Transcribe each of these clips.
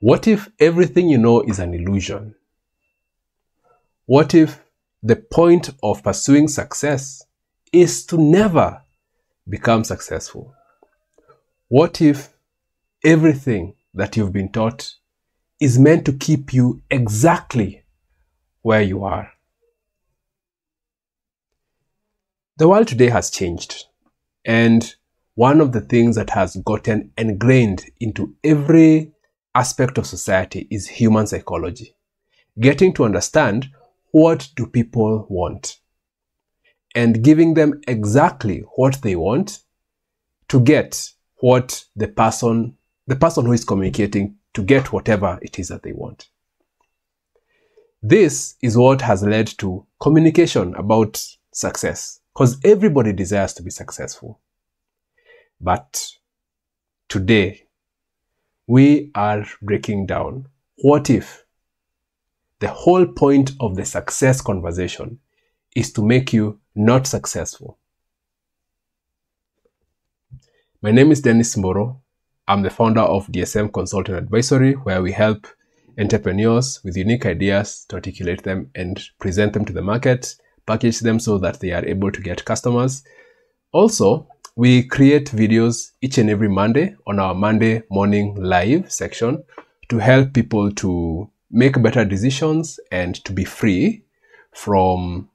What if everything you know is an illusion? What if the point of pursuing success is to never become successful? What if everything that you've been taught is meant to keep you exactly where you are? The world today has changed, and one of the things that has gotten ingrained into every aspect of society is human psychology. Getting to understand what do people want and giving them exactly what they want to get what the person who is communicating to get whatever it is that they want. This is what has led to communication about success, because everybody desires to be successful. But today, we are breaking down what if the whole point of the success conversation is to make you not successful. My name is Dennis Mboro. I'm the founder of DSM Consulting Advisory, where we help entrepreneurs with unique ideas to articulate them and present them to the market, package them so that they are able to get customers. Also, we create videos each and every Monday on our Monday morning live section to help people to make better decisions and to be free from,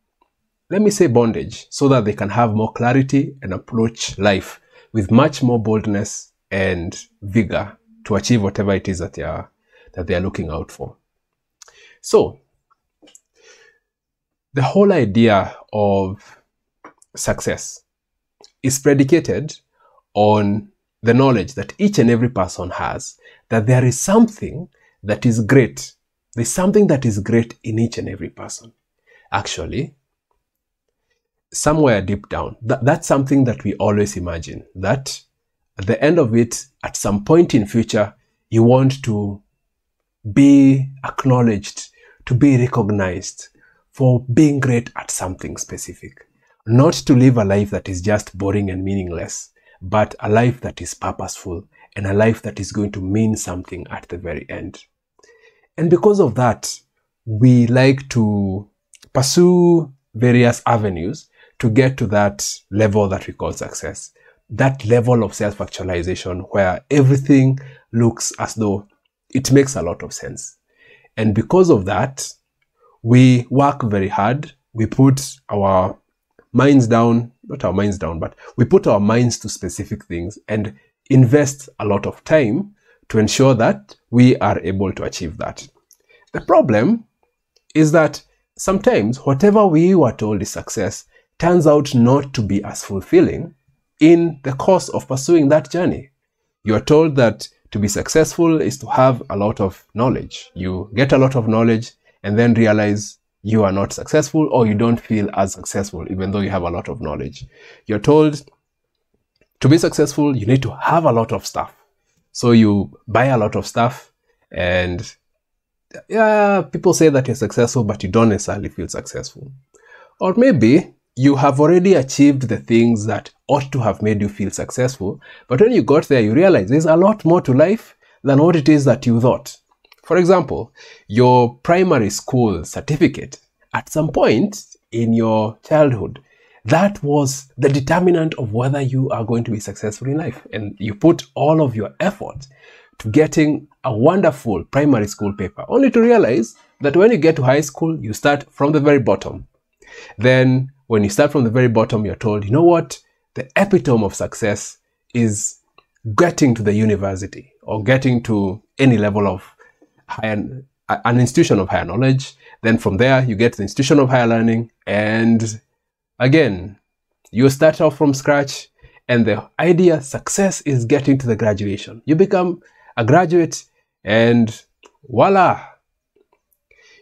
let me say, bondage, so that they can have more clarity and approach life with much more boldness and vigor to achieve whatever it is that they are looking out for. So, the whole idea of success is predicated on the knowledge that each and every person has that there is something that is great. There's something that is great in each and every person. Actually, somewhere deep down, that's something that we always imagine, that at the end of it, at some point in future, you want to be acknowledged, to be recognized for being great at something specific. Not to live a life that is just boring and meaningless, but a life that is purposeful and a life that is going to mean something at the very end. And because of that, we like to pursue various avenues to get to that level that we call success. That level of self-actualization where everything looks as though it makes a lot of sense. And because of that, we work very hard. We put our minds down, not our minds down, but we put our minds to specific things and invest a lot of time to ensure that we are able to achieve that. The problem is that sometimes whatever we were told is success turns out not to be as fulfilling in the course of pursuing that journey. You are told that to be successful is to have a lot of knowledge. You get a lot of knowledge and then realize you are not successful, or you don't feel as successful even though you have a lot of knowledge. You're told to be successful, you need to have a lot of stuff. So you buy a lot of stuff and yeah, people say that you're successful, but you don't necessarily feel successful. Or maybe you have already achieved the things that ought to have made you feel successful, but when you got there, you realize there's a lot more to life than what it is that you thought. For example, your primary school certificate, at some point in your childhood, that was the determinant of whether you are going to be successful in life. And you put all of your effort to getting a wonderful primary school paper, only to realize that when you get to high school, you start from the very bottom. Then when you start from the very bottom, you're told, you know what? The epitome of success is getting to the university or getting to any level of an institution of higher knowledge. Then from there, you get to the institution of higher learning. And again, you start off from scratch. And the idea success is getting to the graduation. You become a graduate and voila,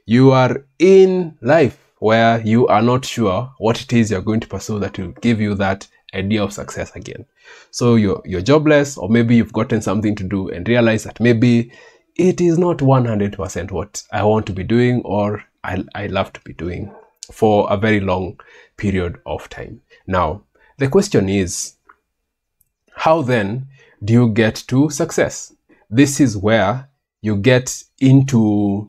you are in life where you are not sure what it is you're going to pursue that will give you that idea of success again. So you're jobless, or maybe you've gotten something to do and realize that maybe it is not 100% what I want to be doing or I love to be doing for a very long period of time. Now, the question is, how then do you get to success? This is where you get into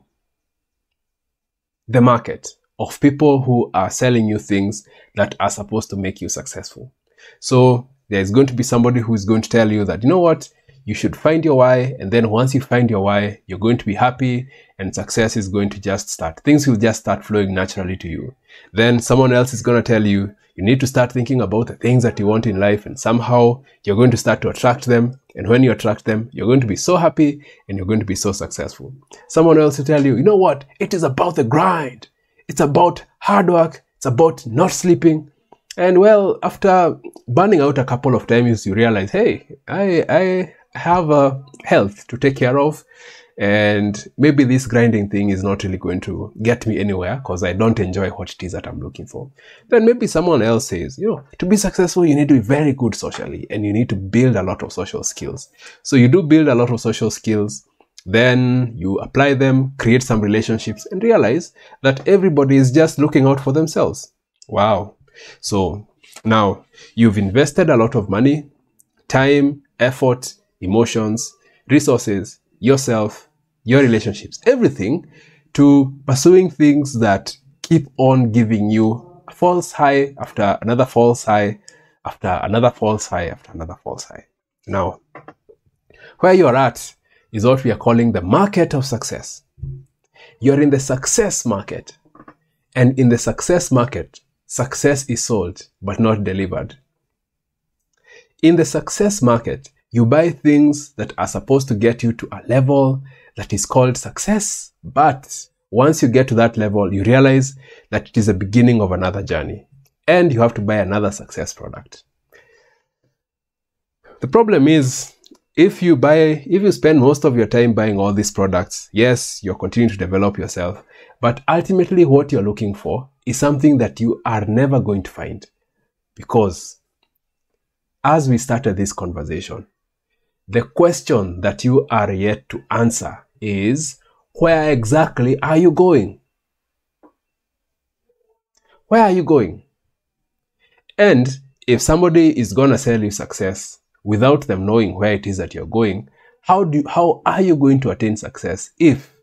the market of people who are selling you things that are supposed to make you successful. So there's going to be somebody who is going to tell you that, you know what, you should find your why, and then once you find your why, you're going to be happy and success is going to just start. Things will just start flowing naturally to you. Then someone else is going to tell you, you need to start thinking about the things that you want in life, and somehow you're going to start to attract them. And when you attract them, you're going to be so happy and you're going to be so successful. Someone else will tell you, you know what, it is about the grind. It's about hard work. It's about not sleeping. And well, after burning out a couple of times, you realize, hey, I have a health to take care of, and maybe this grinding thing is not really going to get me anywhere because I don't enjoy what it is that I'm looking for. Then maybe someone else says, you know, to be successful, you need to be very good socially and you need to build a lot of social skills. So you do build a lot of social skills, then you apply them, create some relationships, and realize that everybody is just looking out for themselves. Wow. So now you've invested a lot of money, time, effort, emotions, resources, yourself, your relationships, everything to pursuing things that keep on giving you a false high after another false high, after another false high, after another false high. Now, where you're at is what we are calling the market of success. You're in the success market. And in the success market, success is sold, but not delivered. In the success market, you buy things that are supposed to get you to a level that is called success. But once you get to that level, you realize that it is the beginning of another journey and you have to buy another success product. The problem is, if you spend most of your time buying all these products, yes, you're continuing to develop yourself, but ultimately what you're looking for is something that you are never going to find. Because as we started this conversation, the question that you are yet to answer is, where exactly are you going? Where are you going? And if somebody is going to sell you success without them knowing where it is that you're going, how are you going to attain success if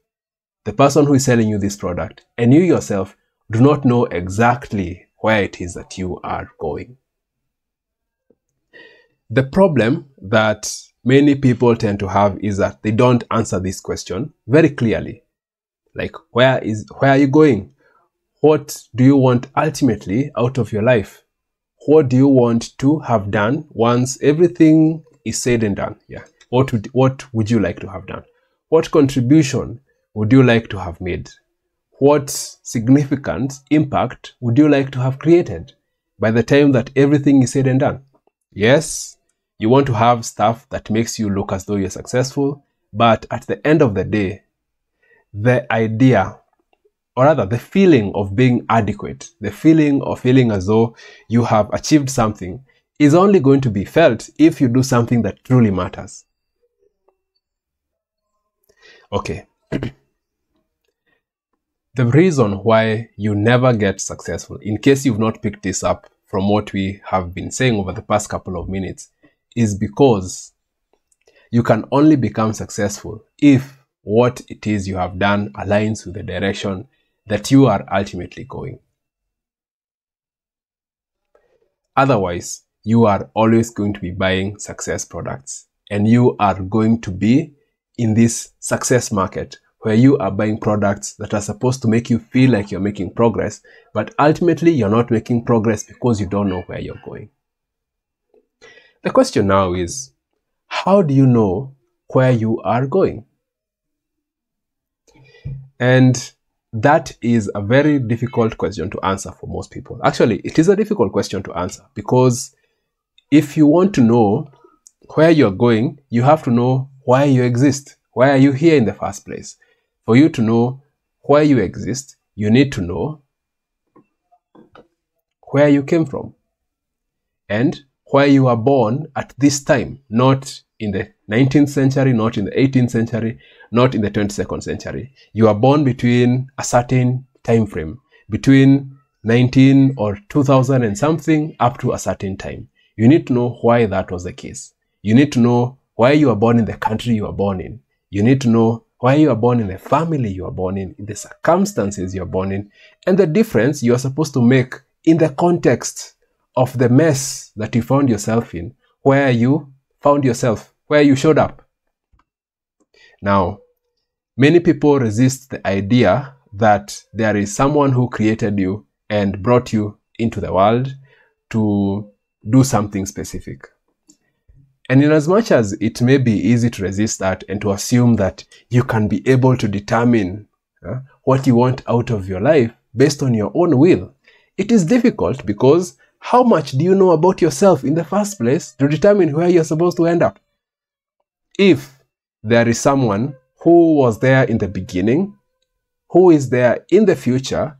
the person who is selling you this product and you yourself do not know exactly where it is that you are going? The problem that many people tend to have is that they don't answer this question very clearly. Like, where are you going? What do you want ultimately out of your life? What do you want to have done once everything is said and done? Yeah. What would you like to have done? What contribution would you like to have made? What significant impact would you like to have created by the time that everything is said and done? Yes, you want to have stuff that makes you look as though you're successful, but at the end of the day, the idea, or rather the feeling of being adequate, the feeling of feeling as though you have achieved something, is only going to be felt if you do something that truly matters. Okay. The reason why you never get successful, in case you've not picked this up from what we have been saying over the past couple of minutes, is because you can only become successful if what it is you have done aligns with the direction that you are ultimately going. Otherwise, you are always going to be buying success products, and you are going to be in this success market where you are buying products that are supposed to make you feel like you're making progress, but ultimately you're not making progress because you don't know where you're going. The question now is, how do you know where you are going? And that is a very difficult question to answer for most people. Actually, it is a difficult question to answer because if you want to know where you're going, you have to know why you exist. Why are you here in the first place? For you to know why you exist, you need to know where you came from and why you were born at this time, not in the 19th century, not in the 18th century, not in the 22nd century. You are born between a certain time frame, between 19 or 2000 and something up to a certain time. You need to know why that was the case. You need to know why you were born in the country you were born in. You need to know why you are born, in the family you are born in the circumstances you are born in, and the difference you are supposed to make in the context of the mess that you found yourself in, where you found yourself, where you showed up. Now, many people resist the idea that there is someone who created you and brought you into the world to do something specific. And in as much as it may be easy to resist that and to assume that you can be able to determine what you want out of your life based on your own will, it is difficult, because how much do you know about yourself in the first place to determine where you're supposed to end up? If there is someone who was there in the beginning, who is there in the future,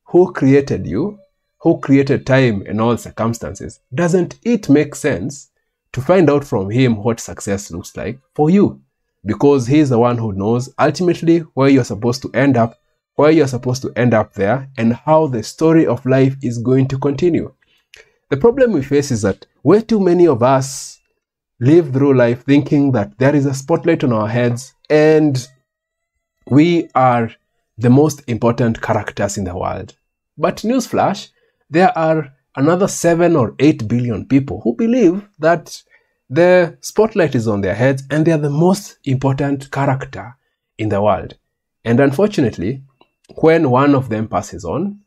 who created you, who created time and all circumstances, doesn't it make sense to find out from him what success looks like for you? Because he's the one who knows ultimately where you're supposed to end up, where you're supposed to end up there, and how the story of life is going to continue. The problem we face is that way too many of us live through life thinking that there is a spotlight on our heads and we are the most important characters in the world. But newsflash, there are another 7 or 8 billion people who believe that the spotlight is on their heads and they are the most important character in the world. And unfortunately, when one of them passes on,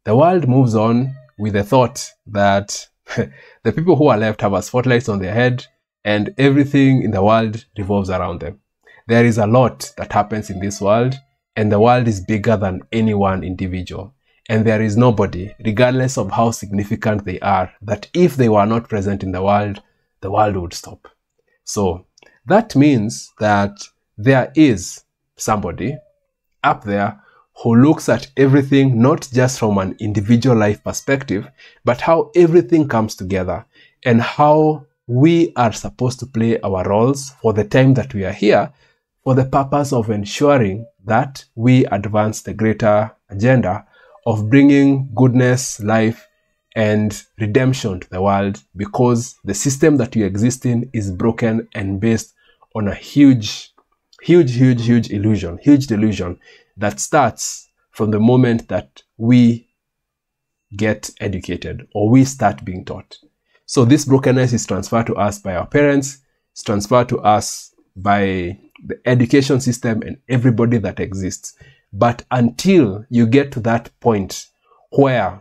the world moves on with the thought that the people who are left have a spotlight on their head and everything in the world revolves around them. There is a lot that happens in this world, and the world is bigger than any one individual. And there is nobody, regardless of how significant they are, that if they were not present in the world would stop. So that means that there is somebody up there who looks at everything not just from an individual life perspective, but how everything comes together and how we are supposed to play our roles for the time that we are here, for the purpose of ensuring that we advance the greater agenda of bringing goodness, life, and redemption to the world, because the system that we exist in is broken and based on a huge illusion, huge delusion that starts from the moment that we get educated or we start being taught. So this brokenness is transferred to us by our parents, it's transferred to us by the education system and everybody that exists. But until you get to that point where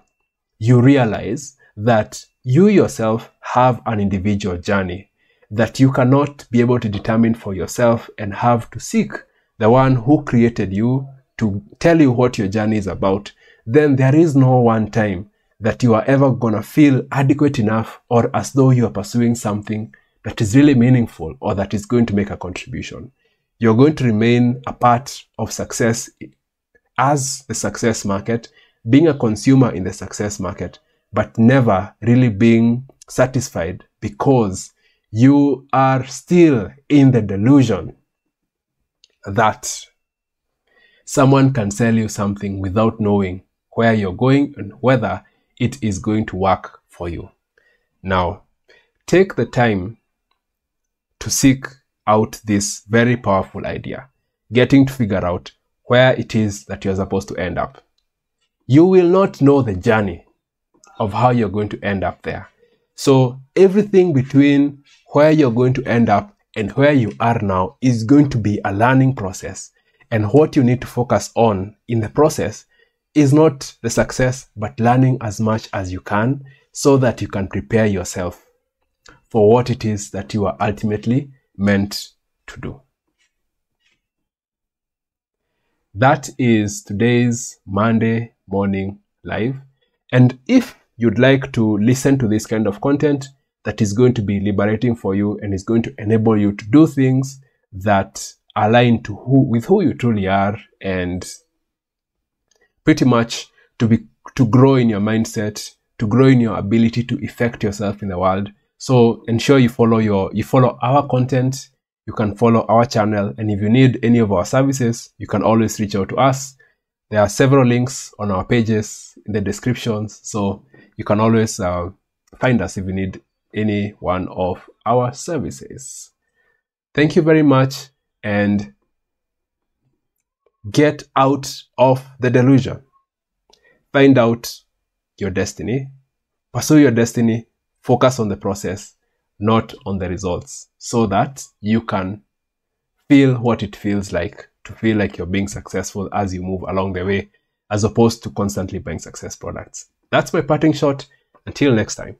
you realize that you yourself have an individual journey that you cannot be able to determine for yourself and have to seek the one who created you to tell you what your journey is about, then there is no one time that you are ever gonna feel adequate enough or as though you are pursuing something that is really meaningful or that is going to make a contribution. You're going to remain a part of success as the success market, being a consumer in the success market, but never really being satisfied because you are still in the delusion that someone can sell you something without knowing where you're going and whether it is going to work for you. Now, take the time to seek out this very powerful idea, getting to figure out where it is that you're supposed to end up. You will not know the journey of how you're going to end up there. So everything between where you're going to end up and where you are now is going to be a learning process. And what you need to focus on in the process is not the success, but learning as much as you can so that you can prepare yourself for what it is that you are ultimately meant to do. That is today's Monday morning live. And if you'd like to listen to this kind of content that is going to be liberating for you and is going to enable you to do things that align to with who you truly are, and pretty much to grow in your mindset, to grow in your ability to effect yourself in the world. So ensure you follow our content. You can follow our channel, and if you need any of our services, you can always reach out to us. There are several links on our pages in the descriptions, so you can always find us if you need any one of our services. Thank you very much, and Get out of the delusion. Find out your destiny. Pursue your destiny. Focus on the process, not on the results, so that you can feel what it feels like to feel like you're being successful as you move along the way, as opposed to constantly buying success products. That's my parting shot. Until next time.